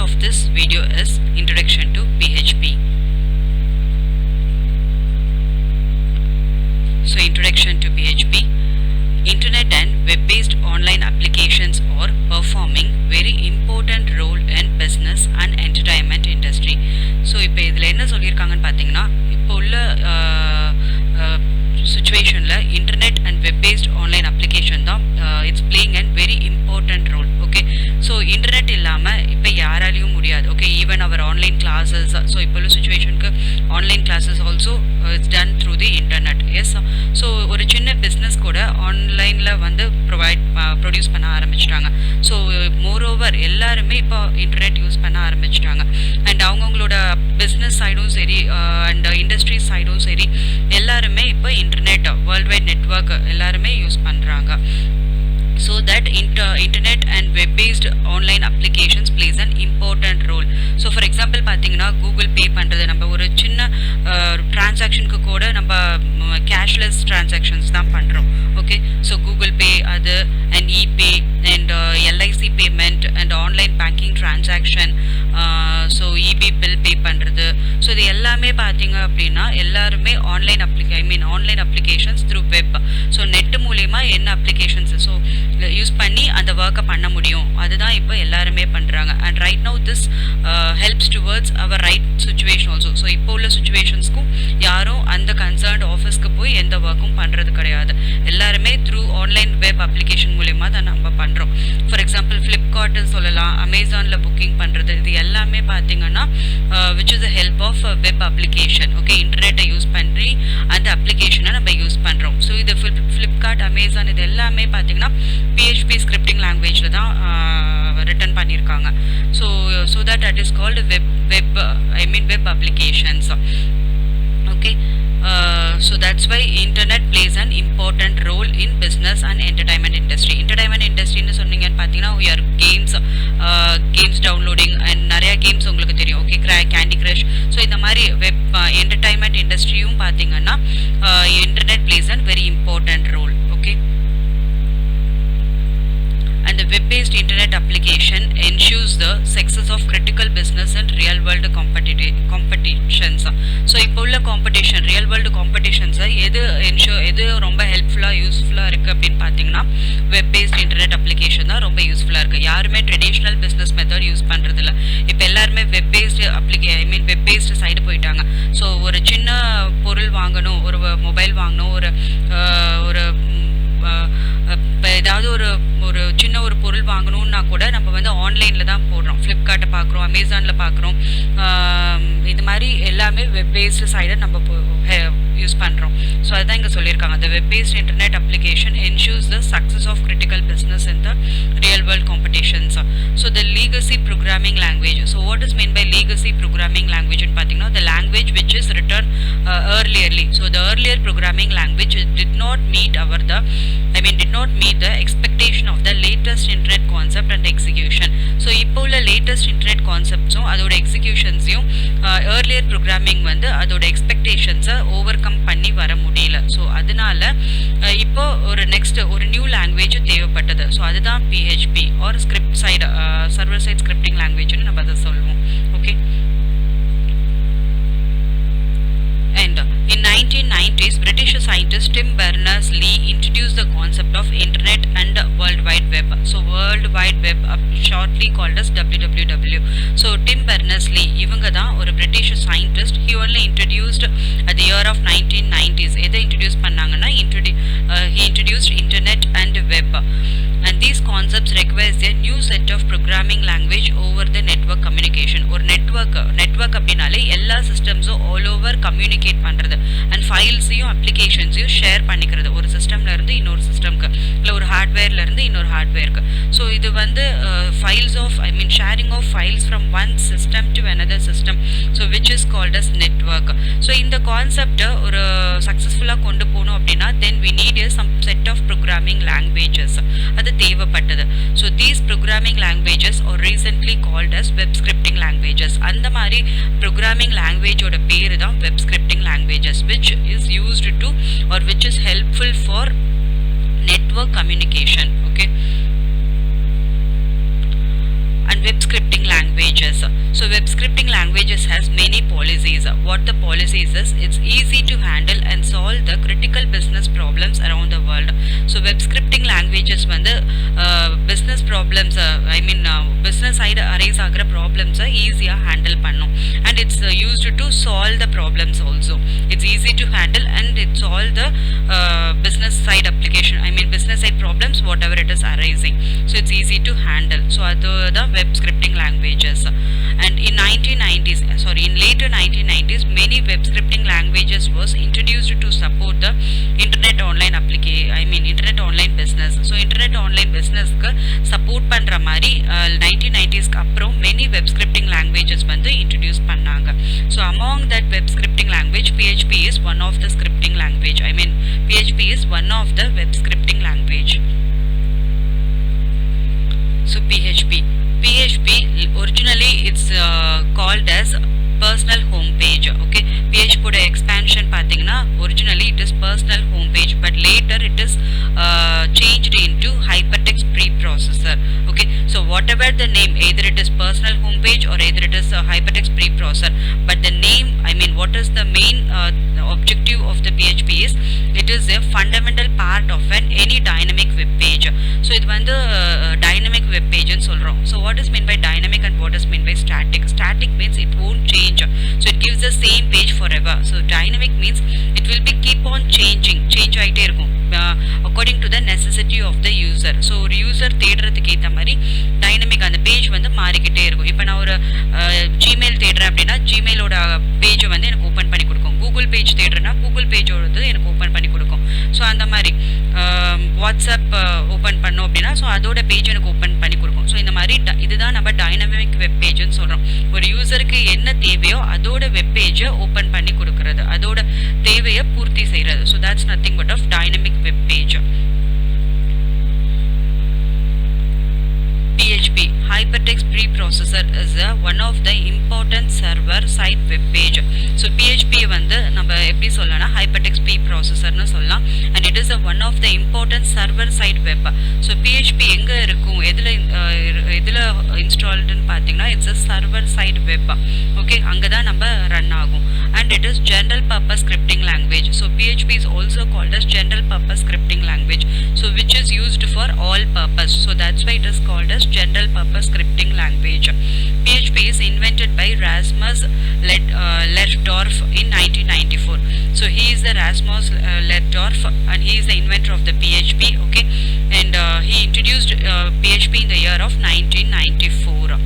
of this video is Introduction to PHP. So introduction to PHP. Internet and web-based online applications are performing very important role in business and entertainment industry. So இப்போ இதில் என்ன சொல்லியிருக்காங்கன்னு பார்த்தீங்கன்னா இப்போ உள்ள சுச்சுவேஷனில் internet and web based online application தான் it's playing and very important role. Okay, so internet இல்லாமல் இப்போ யாராலையும் முடியாது. Okay, even our online classes, so இப்போ உள்ள சுச்சுவேஷனுக்கு online classes also it's done through the internet. Yes, so ஒரு சின்ன பிஸ்னஸ் கூட ஆன்லைனில் வந்து ப்ரொடியூஸ் பண்ண ஆரம்பிச்சிட்டாங்க. ஸோ மோரோவர் எல்லாருமே இப்போ இன்டர்நெட் யூஸ் பண்ண ஆரம்பிச்சிட்டாங்க. அண்ட் அவங்கவுங்களோட பிஸ்னஸ் சைடும் சரி அண்ட் இண்டஸ்ட்ரி சைடும் சரி எல்லாருமே இப்போ இன்டர்நெட் வேர்ல்ட் வைட் நெட்வொர்க் எல்லாருமே யூஸ் பண்ணுறாங்க. So that internet and web-based online applications plays an important role. So for example பார்த்தீங்கன்னா கூகுள் பே பண்ணுறது, நம்ம ஒரு சின்ன டிரான்சாக்ஷனுக்கு கூட நம்ம கேஷ்லெஸ் டிரான்சாக்ஷன்ஸ் தான் பண்ணுறோம். ஓகே, ஸோ கூகுள் பே அது and eBay and LIC payment and online banking transaction, so EB bill pay பண்ணுறது, ஸோ இது எல்லாமே பார்த்தீங்க அப்படின்னா எல்லாருமே online online applications through web. So net மூலயமா என்ன அப்ளிகேஷன்ஸ் ஸோ யூஸ் பண்ணி அந்த ஒர்க்கை பண்ண முடியும், அதுதான் இப்போ எல்லாருமே பண்ணுறாங்க. And right now this helps towards our right situation also. So இப்போ உள்ள சுச்சுவேஷன்ஸ்க்கும் யாரும் அந்த கன்சர்ன்ட் ஆஃபீஸ்க்கு போய் எந்த ஒர்க்கும் பண்ணுறது கிடையாது. எல்லாருமே த்ரூ ஆன்லைன் வெப் அப்ளிகேஷன் மூலயமா தான் நம்ம பண்ணுறோம். ஃபார் எக்ஸாம்பிள் ஃப்ளிப்கார்ட்டு சொல்லலாம், அமேசானில் புக்கிங் பண்ணுறது, இது எல்லாமே பார்த்தீங்கன்னா which is the help of web application. Okay, இன்டர்நெட்டை யூஸ் பண்ணி அந்த அப்ளிகேஷனை நம்ம யூஸ் பண்ணுறோம். ஸோ இது ஃப்ளிப்கார்ட், அமேசான் இது எல்லாமே பார்த்தீங்கன்னா PHP ஸ்கிரிப்டிங் லாங்குவேஜில் தான் ரிட்டன் பண்ணியிருக்காங்க. So that is called web applications. Okay, so that's why internet plays an important role in business and entertainment industry. Entertainment industry னு சொன்னீங்கன்னு பார்த்தீங்கன்னா we are games downloading and நிறைய கேம்ஸ் உங்களுக்கு தெரியும். Okay, candy crush, so இந்த மாதிரி web entertainment இண்டஸ்ட்ரியும் பார்த்தீங்கன்னா internet plays an very important role. Okay, and the web-based internet application ensures the success of critical business and real-world competitions. So இப்போ உள்ள competition, real world காம்படிஷன்ஸை எது ரொம்ப ஹெல்ப்ஃபுல்லாக யூஸ்ஃபுல்லாக இருக்குது அப்படின்னு பார்த்தீங்கன்னா வெப்-பேஸ்ட் இன்டர்நெட் அப்ளிகேஷன் தான் ரொம்ப யூஸ்ஃபுல்லாக இருக்குது. யாருமே ட்ரெடிஷ்னல் பிஸ்னஸ் மெத்தட் யூஸ் பண்ணுறதில்ல. இப்போ எல்லாருமே வெப்-பேஸ்டு வெப்-பேஸ்டு சைடு போயிட்டாங்க. ஸோ ஒரு சின்ன பொருள் வாங்கணும், ஒரு மொபைல் வாங்கணும், ஒரு இப்போ ஏதாவது ஒரு சின்ன ஒரு பொருள் வாங்கணுன்னா கூட நம்ம வந்து ஆன்லைனில் தான் போடுறோம். ஃப்ளிப்கார்ட்டை பார்க்குறோம், அமேசானில் பார்க்குறோம். இது மாதிரி எல்லாமே வெப் பேஸ்டு சைடை நம்ம யூஸ் பண்ணுறோம். ஸோ அதுதான் இங்கே சொல்லியிருக்காங்க, the web-based internet application ensures the success of critical business in the real world competitions. So the legacy programming language. So what is meant by legacy programming language ன்னு பார்த்தீங்கன்னா the language which is written earlierly. So the earlier programming language did not meet the expectation of the latest internet concept and execution. So இப்போ உள்ள latest internet concepts-உம் அதோட executions-ஐயும் earlier programming வந்து அதோட expectations-அ overcome பண்ணி வர முடியல. ஸோ அதனால இப்போ ஒரு நியூ லாங்குவேஜ் தேவைப்பட்டது. ஸோ அதுதான் PHP or script side server side scripting லாங்குவேஜ்னு நம்ம அதை சொல்லுவோம். Okay, and in 1990s British scientist Tim Berners-Lee introduced the concept of internet and world wide web. So world wide web shortly called as WWW. So Tim Berners-Lee இவங்க தான் ஒரு British scientist. He only introduced at the year of 1990s. எதை introduce பண்ணாங்கன்னா he introduced internet and web. And these concepts requires a new set of programming language over the network communication. ஒரு network அப்படின்னாலே எல்லா சிஸ்டம்ஸும் all over communicate பண்ணுறது and ஃபைல்ஸையும் அப்ளிகேஷன்ஸையும் share பண்ணிக்கிறது ஒரு சிஸ்டம்ல இருந்து இன்னொரு சிஸ்டம்க்கு, இல்லை ஒரு ஹார்ட்வேர்ல இருந்து இன்னொரு ஹார்ட்வேருக்கு. ஸோ இது வந்து sharing of files from one system to another system, so which is called as network. So இந்த கான்செப்டை ஒரு சக்ஸஸ்ஃபுல்லாக கொண்டு போகணும் அப்படின்னா then we need some set of programming languages. அது தேவைப்பட்டது. So these programming languages are recently called as web scripting languages. அந்த மாதிரி ப்ரோக்ராமிங் லாங்குவேஜோட பேர் தான் web scripting languages, which is used to or which is helpful for network communication. Okay, and web scripting language languages. So web scripting languages has many policies. What the policies is, it's easy to handle and solve the critical business problems around the world. So web scripting languages வந்து business problems business side arise ஆகிற problems easy handle பண்ணும், and it's used to solve the problems also. It's easy to handle and it solve the business side application, business side problems whatever it is arising, so it's easy to handle. So adu the web scripting languages. And in in later 1990s many web scripting languages was introduced to support the internet online internet online business. So internet online business ku support பண்ற மாதிரி 1990s க்கு அப்புறம் many web scripting languages வந்து introduce பண்ணாங்க. So among that web scripting language, PHP is one of the scripting language. PHP is one of the web scripting language. So PHP originally it's called as personal home page. Okay, PHP oda expansion pathina originally it is personal home page, but later it is changed into hypertext preprocessor. Okay, so whatever the name, either it is personal home page or either it is a hypertext preprocessor, but the name, what is the main objective of the PHP is it is a fundamental part of any dynamic web page. So it வந்து dynamic web page ன்னு சொல்றோம். So what is meant by dynamic and what is meant by static? Static means it won't change, so it gives the same page forever. So dynamic means it will be keep on change ஆயிட்டே இருக்கும் according to the necessity of the user. So ஒரு user தேடுறதுக்கு ஏற்ற மாதிரி dynamic அந்த page வந்து மாறிக்கிட்டே இருக்கும். இப்போ நான் ஒரு ஜிமெயில் தேடுறேன் அப்படின்னா ஜிமெயிலோட பேஜை வந்து எனக்கு ஓப்பன் பண்ணி கொடுக்கும். கூகுள் பேஜ் தேடுறேன்னா கூகுள் பேஜோடது எனக்கு ஓப்பன் பண்ணி கொடுக்கும். ஸோ அந்த மாதிரி வாட்ஸ்அப் ஓப்பன் பண்ணோம் அப்படின்னா ஸோ அதோட பேஜ் எனக்கு ஓப்பன் பண்ணி கொடுக்கும். ஸோ இந்த மாதிரி இதுதான் நம்ம டைனமிக் வெப் பேஜ்னு சொல்கிறோம். ஒரு யூசருக்கு என்ன தேவையோ அதோட வெப் பேஜை ஓப்பன் பண்ணி கொடுக்கறது, அதோட தேவையை பூர்த்தி செய்கிறது. So that's nothing but of dynamic web page. PHP hypertext preprocessor is one of the important server side web page. So PHP வந்து நம்ம எப்படி சொல்லலாம், hypertext preprocessor னு சொல்லலாம், and it is one of the important server side web. So PHP எங்க இருக்கும், எதுல installed னு பாத்தீங்கன்னா it's a server side web. Okay, அங்கதான் நம்ம ரன் ஆகும், and it is general purpose scripting language. So PHP is also called as general purpose scripting language, so which is used for all purpose. So that's why it is called as general purpose scripting language. PHP is invented by Rasmus Lerchdorf in 1994. So he is the Rasmus Lerchdorf and he is the inventor of the PHP. Okay, and he introduced PHP in the year of 1994.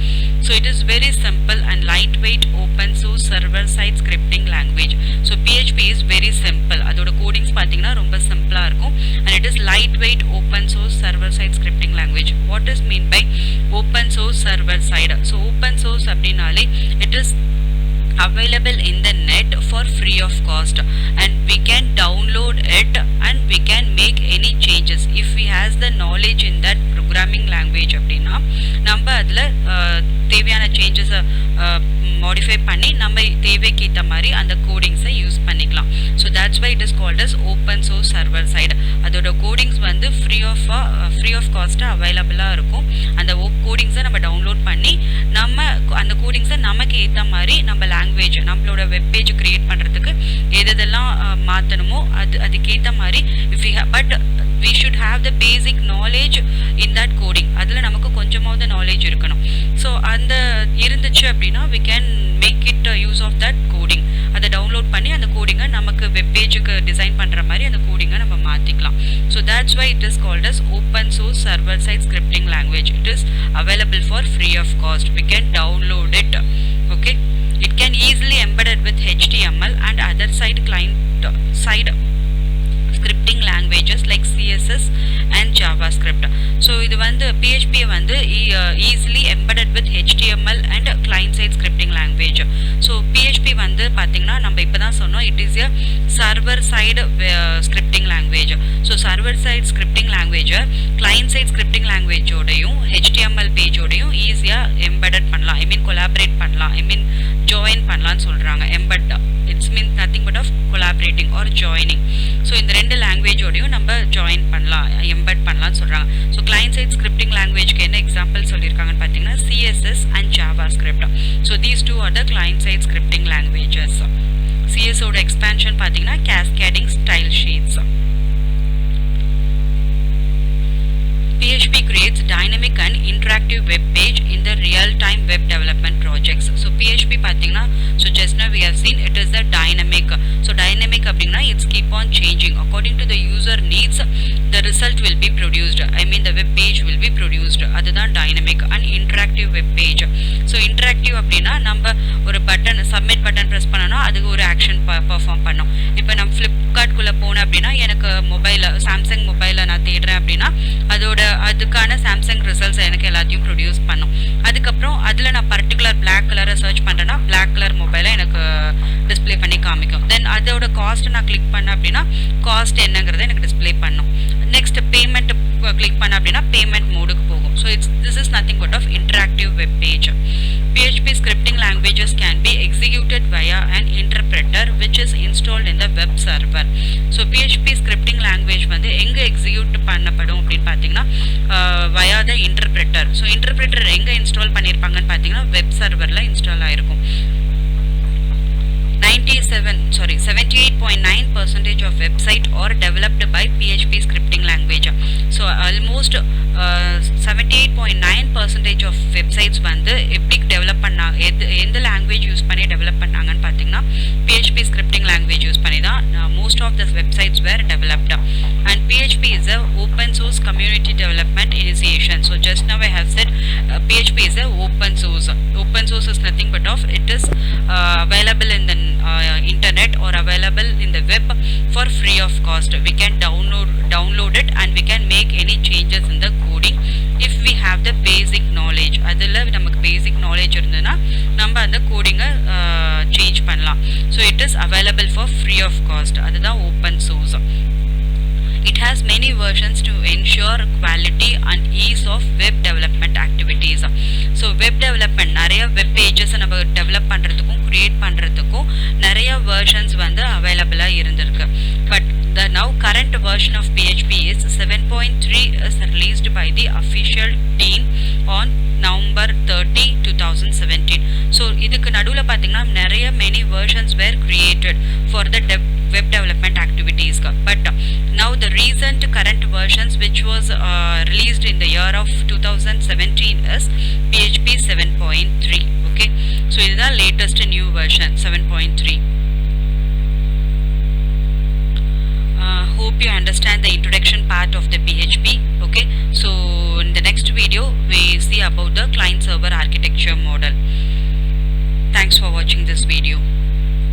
So it is very simple and lightweight open source server side scripting language. So PHP is very simple, அதோட codings பாத்தீங்கன்னா ரொம்ப சிம்பிளா இருக்கும், and it is lightweight open source server side scripting language. What is mean by open source server side? So open source அப்படினாலே it is available in the net for free of cost, and we can download it and we can make any changes if we has the knowledge in that programming language. அப்படின்னா நம்ம அதுல தேவையான changes modify பண்ணி நம்ம தேவைக்கு ஏற்ற மாதிரி அந்த கோடிங்ஸை யூஸ் பண்ணிக்கலாம். So that's why it is called as open source server side. அதோட கோடிங்ஸ் வந்து ஃப்ரீ ஆஃப் காஸ்ட்டாக அவைலபிளாக இருக்கும். அந்த கோடிங்ஸை நம்ம டவுன்லோட் பண்ணி நம்ம அந்த கோடிங்ஸை நமக்கு ஏற்ற மாதிரி நம்ம லாங்குவேஜ் நம்மளோட வெப்பேஜ் கிரியேட் பண்ணுறதுக்கு எதெல்லாம் மாற்றணுமோ அதுக்கேற்ற மாதிரி but we should have the basic knowledge in that coding. அதில் நமக்கு கொஞ்சமாவது நாலேஜ் இருக்கணும். ஸோ அந்த இருந்துச்சு அப்படின்னா we can make it use of that coding. அதை டவுன்லோட் பண்ணி அந்த கோடிங்கை நமக்கு வெப்பேஜுக்கு டிசைன் பண்ணுற மாதிரி அந்த கோடிங்கை நம்ம மாற்றிக்கலாம். So that's why it is called as open source server side scripting language. It is available for free of cost. We can download it. Okay, it can easily embedded with HTML and other client side scripting languages like CSS and JavaScript. So இது வந்து PHP வந்து easily embedded with HTML and client side scripting language. So PHP வந்து பாத்தீங்கன்னா நம்ம இப்பதான் சொன்னோம் it is a server side scripting language. So server side scripting language client side scripting language ஓடையும் HTML page ஓடையும் ஈஸியா embedded பண்ணலாம், collaborate பண்ணலாம், join பண்ணலாம்னு சொல்றாங்க. embed it's means nothing but of collaborating or joining. So இந்த ரெண்டு language ஓடையும் நம்ம join பண்ணலாம், embed பண்ணலாம்னு சொல்றாங்க. So client side scripting language க்கு என்ன எக்ஸாம்பிள் சொல்லிருக்காங்கன்னு பாத்தீங்கன்னா CSS and Java JavaScript. So these two are the client-side scripting languages. CSS oda expansion pathina cascading style sheets. PHP creates dynamic and interactive web page in the real-time web development projects. So PHP pathina, so just now we have seen it is the dynamic. So dynamic abdina, it's keep on changing according to the user needs. The result will be produced. I mean the web page will be produced. Other than dynamic and interactive web page. So interactive abdina, number or button submit button press பண்ணனா அதுக்கு ஒரு action perform பண்ணும். இப்போ நம்ம Flipkart குள்ள போன அப்படினா எனக்கு மொபைல் Samsung மொபைலை நான் தேடுறேன் அப்படினா அதோட அதுக்கான Samsung ரிசல்ட்ஸ் எனக்கு எல்லாத்தையும் ப்ரொடியூஸ் பண்ணும். அதுக்கப்புறம் அதில் நான் பர்டிகுலர் பிளாக் கலரை சர்ச் பண்ணுறேன்னா பிளாக் கலர் மொபைலை எனக்கு டிஸ்பிளே பண்ணி காமிக்கும். தென் அதோட காஸ்ட் நான் கிளிக் பண்ணேன் அப்படின்னா காஸ்ட் என்னங்கிறத எனக்கு டிஸ்பிளே பண்ணும். நெக்ஸ்ட் பேமெண்ட் கிளிக் பண்ண அப்படின்னா பேமெண்ட் மோடுக்கு போகும். So this is nothing but of interactive web page. PHP scripting languages can be executed via an interpreter which is installed in the web server. So PHP scripting language வந்து எங்க execute பண்ணப்படும் அப்படின்னு பார்த்தீங்கன்னா via the interpreter. So interpreter எங்க install பண்ணியிருப்பாங்கன்னு பார்த்தீங்கன்னா web சர்வரில் install ஆயிருக்கும். 78.9% of website are developed by PHP scripting language. So almost 78.9% of websites வந்து எப்படி டெவலப் பண்ணாங்க எந்த லாங்குவேஜ் யூஸ் பண்ணி டெவலப் பண்ணாங்கன்னு பார்த்தீங்கன்னா PHP scripting language யூஸ் பண்ணி தான் most of the websites were developed. And PHP is a open source community development initiation. So just now I have said PHP is a open source. Open source is nothing but of it is available in the internet or available in the web for free of cost. We can download it and we can make any changes in the coding if we have the basic knowledge. அதில் நமக்கு basic knowledge இருந்ததுன்னா நம்ம அந்த கோடிங்கை change பண்ணலாம். So it is available for free of cost. அதுதான் open source. It has many versions to ensure quality and ease of web development activities. So web development நிறைய web pages நம்ம develop பண்றதுக்கும் create பண்றதுக்கும் நிறைய versions வந்து available-ஆ இருந்திருக்கு. But the now current version of PHP is 7.3 is released by the official team on November 30, 2017. So இதுக்கு நடுவுல பாத்தீங்கன்னா நிறைய many versions were created for the web development activities. But now the recent current versions which was released in the year of 2017 is PHP 7.3. Okay, so this is the latest new version 7.3. Hope you understand the introduction part of the PHP. Okay, so in the next video we see about the client server architecture model. Thanks for watching this video.